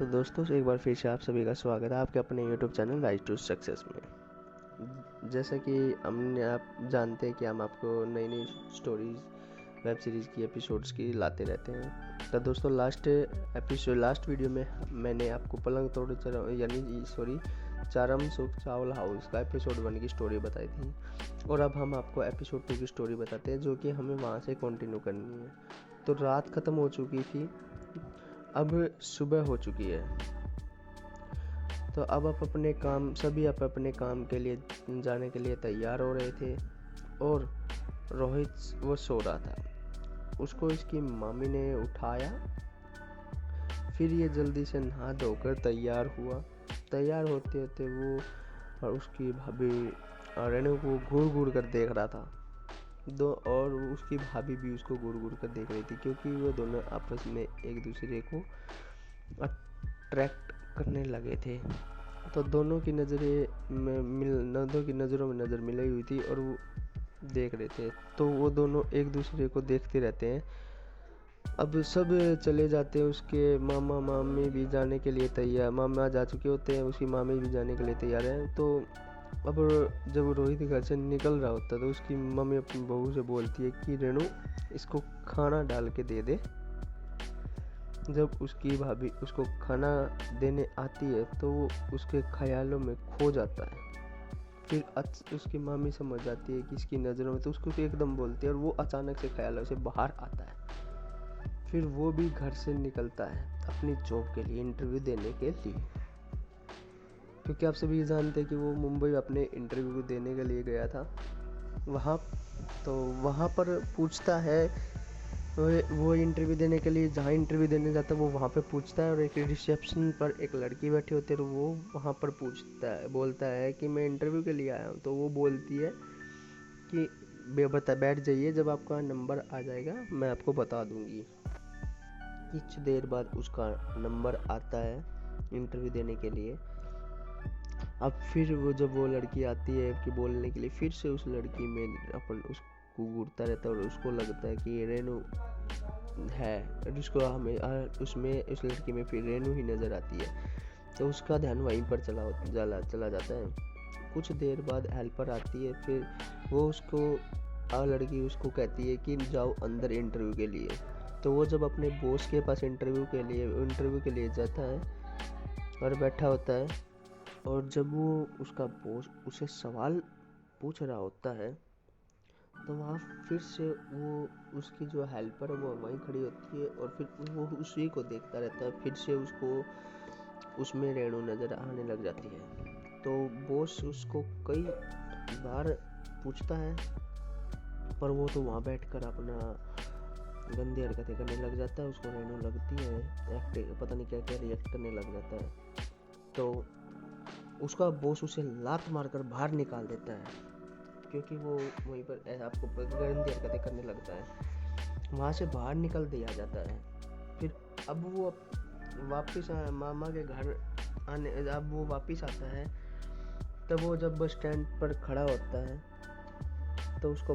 तो दोस्तों एक बार फिर से आप सभी का स्वागत है आपके अपने YouTube channel Rise to Success में। जैसा कि आप जानते हैं कि हम आपको नई नई स्टोरीज वेब सीरीज़ की एपिसोड्स की लाते रहते हैं। तो दोस्तों लास्ट वीडियो में मैंने आपको पलंग तोड़ चारम सुख चावल हाउस का एपिसोड 1 की स्टोरी बताई थी, और अब हम आपको एपिसोड 2 की स्टोरी बताते हैं जो कि हमें वहाँ से कंटिन्यू करनी है। तो रात ख़त्म हो चुकी थी, अब सुबह हो चुकी है। तो अब आप अपने काम के लिए जाने के लिए तैयार हो रहे थे, और रोहित वो सो रहा था। उसको इसकी मामी ने उठाया, फिर ये जल्दी से नहा धोकर तैयार हुआ। तैयार होते होते वो और उसकी भाभी रेणु को घूर घूर कर देख रहा था। और उसकी भाभी भी उसको घूर घूर कर देख रही थी, क्योंकि वो दोनों आपस में एक दूसरे को अट्रैक्ट करने लगे थे। तो दोनों की नज़रों में नज़र मिलाई हुई थी, और वो देख रहे थे। तो वो दोनों एक दूसरे को देखते रहते हैं। अब सब चले जाते हैं, उसके मामा मामी भी जाने के लिए तैयार, मामा जा चुके होते हैं, उसकी मामी भी जाने के लिए तैयार है। तो अब जब रोहित घर से निकल रहा होता है तो उसकी मम्मी अपनी बहू से बोलती है कि रेणु, इसको खाना डाल के दे दे। जब उसकी भाभी उसको खाना देने आती है तो वो उसके ख्यालों में खो जाता है। फिर उसकी मामी समझ जाती है कि इसकी नज़रों में, तो उसको एकदम बोलती है, और वो अचानक से ख्यालों से बाहर आता है। फिर वो भी घर से निकलता है अपनी जॉब के लिए, इंटरव्यू देने के लिए, क्योंकि आप सभी जानते हैं कि वो मुंबई अपने इंटरव्यू देने के लिए गया था वहाँ पर पूछता है, वो इंटरव्यू देने के लिए जहाँ इंटरव्यू देने जाता है वो वहाँ पे पूछता है, और एक रिसेप्शन पर एक लड़की बैठी होती है, और वो वहाँ पर बोलता है कि मैं इंटरव्यू के लिए आया हूँ। तो वो बोलती है कि बैठ जाइए, जब आपका नंबर आ जाएगा मैं आपको बता दूंगी। कुछ देर बाद उसका नंबर आता है इंटरव्यू देने के लिए। अब फिर जब वो लड़की आती है कि बोलने के लिए, फिर से उस लड़की में उसको घूरता रहता है, और उसको लगता है कि रेणु है, जिसको हमें उस लड़की में फिर रेणु ही नज़र आती है। तो उसका ध्यान वहीं पर चला जाता है। कुछ देर बाद हेल्पर आती है, फिर वो लड़की उसको कहती है कि जाओ अंदर इंटरव्यू के लिए। तो वो जब अपने बॉस के पास इंटरव्यू के लिए जाता है और बैठा होता है, और जब वो उसका बॉस उसे सवाल पूछ रहा होता है, तो वहाँ फिर से वो उसकी जो हेल्पर है वो वहीं खड़ी होती है, और फिर वो उसी को देखता रहता है। फिर से उसको उसमें रेणु नज़र आने लग जाती है। तो बॉस उसको कई बार पूछता है, पर वो तो वहाँ बैठकर अपना गंदी हरकतें करने लग जाता है। उसको रेणु लगती है, पता नहीं क्या क्या रिएक्ट करने लग जाता है। तो उसका बॉस उसे लात मारकर बाहर निकाल देता है, क्योंकि वो वहीं पर आपको गंदी हरकतें करने लगता है। वहाँ से बाहर निकल दिया जाता है। फिर अब वो वापस मामा के घर अब वो वापस आता है। तब वो जब बस स्टैंड पर खड़ा होता है तो उसको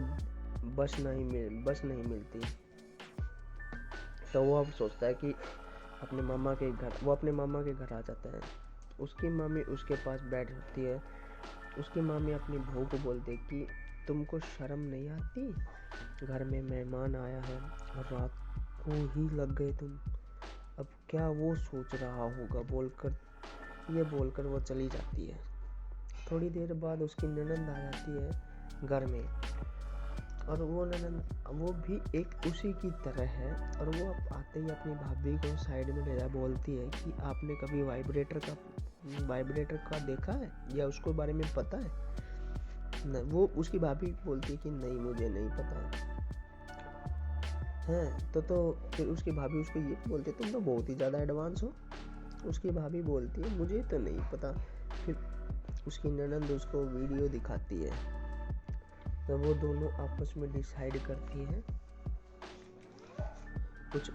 बस नहीं मिलती। तो वो अब सोचता है कि अपने मामा के घर आ जाता है। उसकी मामी उसके पास बैठ होती है। उसकी मामी अपनी बहू को बोलती है कि तुमको शर्म नहीं आती, घर में मेहमान आया है और रात को ही लग गए तुम। अब क्या वो सोच रहा होगा, बोलकर वो चली जाती है। थोड़ी देर बाद उसकी ननंद आ जाती है घर में, और वो ननंद वो भी एक उसी की तरह है, और वो आते ही अपनी भाभी को साइड में ले जा बोलती है कि आपने कभी वाइब्रेटर का देखा है, या उसको बारे में पता है? न, वो उसकी भाभी बोलती है कि नहीं, मुझे नहीं पता है। तो फिर उसकी भाभी उसको ये बोलती है, तुम तो बहुत ही ज़्यादा एडवांस हो। उसकी भाभी बोलती है, मुझे तो नहीं पता। फिर उसकी ननंद उसको वीडियो दिखाती है। तो वो दोनों आपस में डिसाइड करती है। कुछ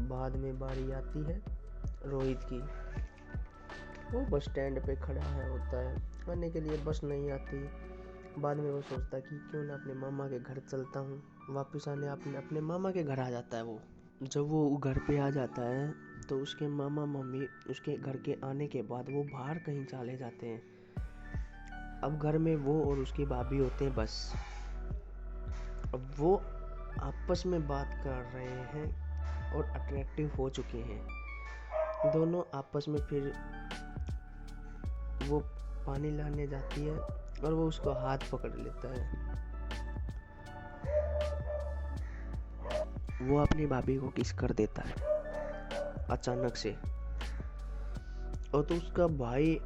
बाद में बारी आती है रोहित की। वो बस स्टैंड पे खड़ा होता है, आने के लिए बस नहीं आती। बाद में वो सोचता है कि क्यों ना अपने मामा के घर चलता हूँ। वापस अपने मामा के घर आ जाता है। वो जब वो घर पे आ जाता है तो उसके मामा मम्मी उसके घर के आने के बाद वो बाहर कहीं चले जाते हैं। अब घर में वो और उसकी भाभी होते हैं बस। अब वो आपस में बात कर रहे हैं और अट्रैक्टिव हो चुके हैं दोनों आपस में। फिर वो पानी लाने जाती है और वो उसको हाथ पकड़ लेता है। वो अपनी भाभी को किस कर देता है अचानक से। और तो उसका भाई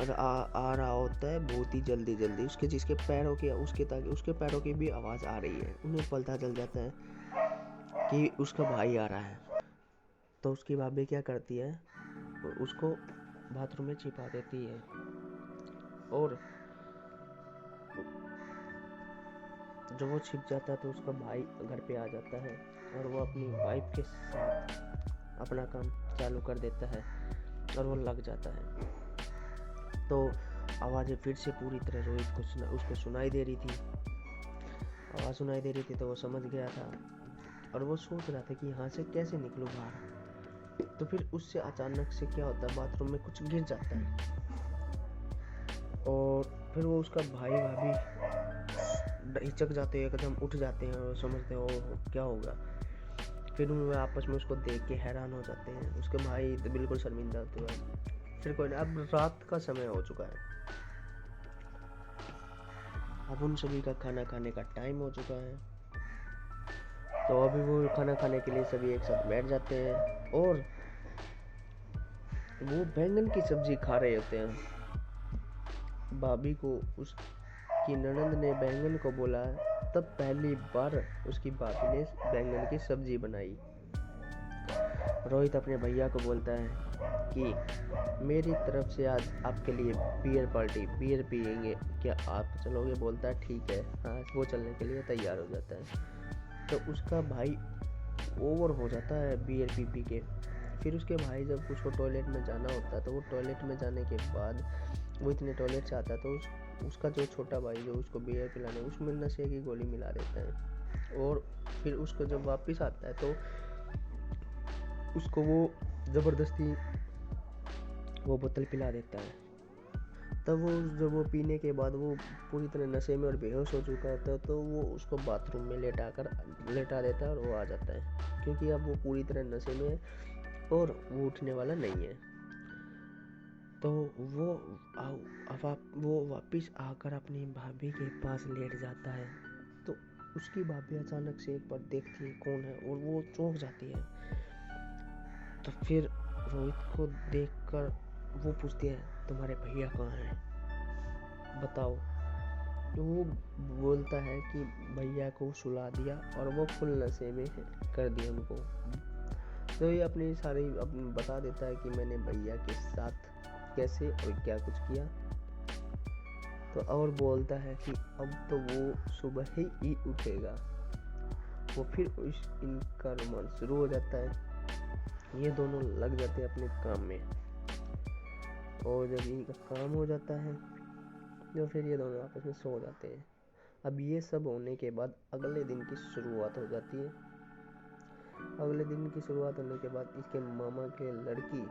आ रहा होता है बहुत ही जल्दी जल्दी उसके जिसके पैरों की ताकि उसके पैरों की भी आवाज़ आ रही है। उन्हें पता चल जाता है कि उसका भाई आ रहा है। तो उसकी भाभी क्या करती है, उसको बाथरूम में छिपा देती है और जब वो छिप जाता है तो उसका भाई घर पे आ जाता है और वो अपनी वाइफ के साथ अपना काम चालू कर देता है और वो लग जाता है। तो आवाज़ें फिर से पूरी तरह रोहित को उसको सुनाई दे रही थी। आवाज़ सुनाई दे रही थी तो वो समझ गया था और वो सोच रहा था कि यहाँ से कैसे निकलूँ बाहर। तो फिर उससे अचानक से क्या होता है, बाथरूम में कुछ गिर जाता है और फिर वो उसका भाई भाभी हिचक जाते हैं, एकदम उठ जाते हैं और समझते हैं ओ क्या होगा। फिर उन्हें आपस में उसको देख के हैरान हो जाते हैं। उसके भाई तो बिल्कुल शर्मिंदा होते हैं। फिर कोई नहीं, अब रात का समय हो चुका है। अब उन सभी का खाना खाने का टाइम हो चुका है। तो अभी वो खाना खाने के लिए सभी एक साथ बैठ जाते हैं और वो बैंगन की सब्जी खा रहे होते हैं। भाभी को उसकी ननद ने बैंगन को बोला, तब पहली बार उसकी भाभी ने बैंगन की सब्जी बनाई। रोहित अपने भैया को बोलता है कि मेरी तरफ से आज आपके लिए बियर पार्टी, बियर पियेंगे, क्या आप चलोगे? बोलता है ठीक है। हाँ, वो चलने के लिए तैयार हो जाता है। तो उसका भाई ओवर हो जाता है बियर पी पी के। फिर उसके भाई जब उसको टॉयलेट में जाना होता है तो वो टॉयलेट में जाने के बाद वो इतने टॉयलेट से आता है तो उसका जो छोटा भाई जो उसको बियर पिलाने उसमें नशे की गोली मिला देता है। और फिर उसको जब वापस आता है तो उसको वो ज़बरदस्ती वो बोतल पिला देता है। तब वो जब वो पीने के बाद वो पूरी तरह नशे में और बेहोश हो चुका होता है तो वो उसको बाथरूम में लेटा देता है और वो आ जाता है, क्योंकि अब वो पूरी तरह नशे में है और वो उठने वाला नहीं है। तो वो वापस आकर अपनी भाभी के पास लेट जाता है। तो उसकी भाभी अचानक से एक बार देखती है कौन है और वो चौंक जाती है। तो फिर रोहित को देखकर वो पूछती है, तुम्हारे भैया कहाँ हैं, बताओ। तो वो बोलता है कि भैया को सुला दिया और वो फुल नशे में कर दिया उनको। तो ये अपनी सारी बता देता है कि मैंने भैया के साथ कैसे और क्या कुछ किया। तो और बोलता है कि अब तो वो सुबह ही उठेगा। वो फिर इनका रोमांस शुरू हो जाता है। ये दोनों लग जाते हैं अपने काम में और जब इनका काम हो जाता है तो फिर ये दोनों आपस में सो जाते हैं। अब ये सब होने के बाद अगले दिन की शुरुआत हो जाती है। अगले दिन की शुरुआत होने के बाद इसके मामा के लड़की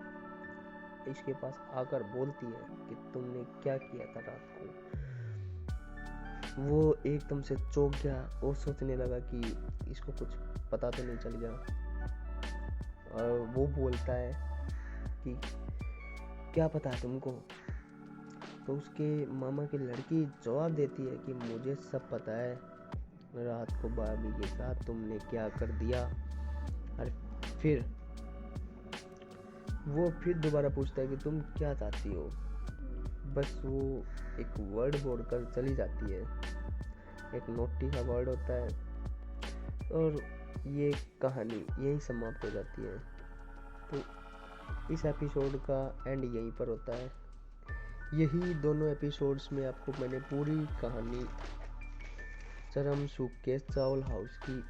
इसके पास आकर बोलती है कि तुमने क्या किया था रात को। वो एकदम से चौंक गया और सोचने लगा कि इसको कुछ पता तो नहीं चल गया। और वो बोलता है कि क्या पता है तुमको। तो उसके मामा की लड़की जवाब देती है कि मुझे सब पता है, रात को भाभी के साथ तुमने क्या कर दिया। और फिर वो फिर दोबारा पूछता है कि तुम क्या चाहती हो। बस वो एक वर्ड बोलकर चली जाती है, एक नोटी का वर्ड होता है और ये कहानी यहीं समाप्त हो जाती है। तो इस एपिसोड का एंड यहीं पर होता है। यही दोनों एपिसोड्स में आपको मैंने पूरी कहानी चरम सुकेश चावल हाउस की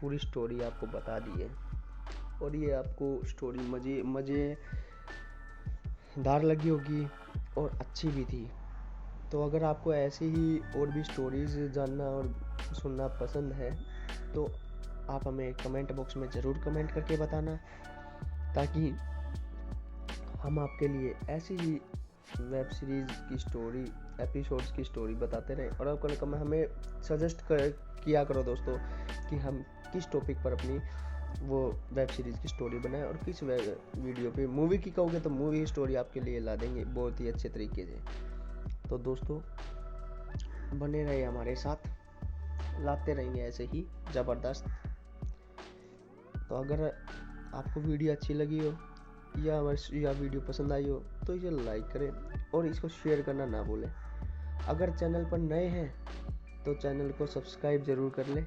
पूरी स्टोरी आपको बता दी है और ये आपको स्टोरी मज़ेदार लगी होगी और अच्छी भी थी। तो अगर आपको ऐसी ही और भी स्टोरीज़ जानना और सुनना पसंद है तो आप हमें कमेंट बॉक्स में ज़रूर कमेंट करके बताना। ताकि हम आपके लिए ऐसी ही वेब सीरीज़ की स्टोरी, एपिसोड्स की स्टोरी बताते रहें। और आप कल हमें सजेस्ट किया करो दोस्तों कि हम किस टॉपिक पर अपनी वो वेब सीरीज़ की स्टोरी बनाएं, और किस वीडियो पे मूवी की कहोगे तो मूवी की स्टोरी आपके लिए ला देंगे बहुत ही अच्छे तरीके से। तो दोस्तों बने रहे हमारे साथ, लाते रहेंगे ऐसे ही ज़बरदस्त। तो अगर आपको वीडियो अच्छी लगी हो या वीडियो पसंद आई हो तो इसे लाइक करें और इसको शेयर करना ना भूलें। अगर चैनल पर नए हैं तो चैनल को सब्सक्राइब ज़रूर कर लें,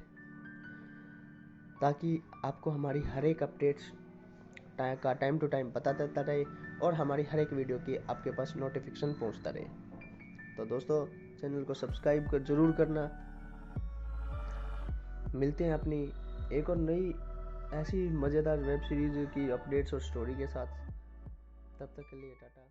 ताकि आपको हमारी हर एक अपडेट्स का टाइम टू टाइम पता चलता रहे और हमारी हर एक वीडियो की आपके पास नोटिफिकेशन पहुंचता रहे। तो दोस्तों चैनल को सब्सक्राइब जरूर करना। मिलते हैं अपनी एक और नई ऐसी मज़ेदार वेब सीरीज़ की अपडेट्स और स्टोरी के साथ। तब तक के लिए टाटा।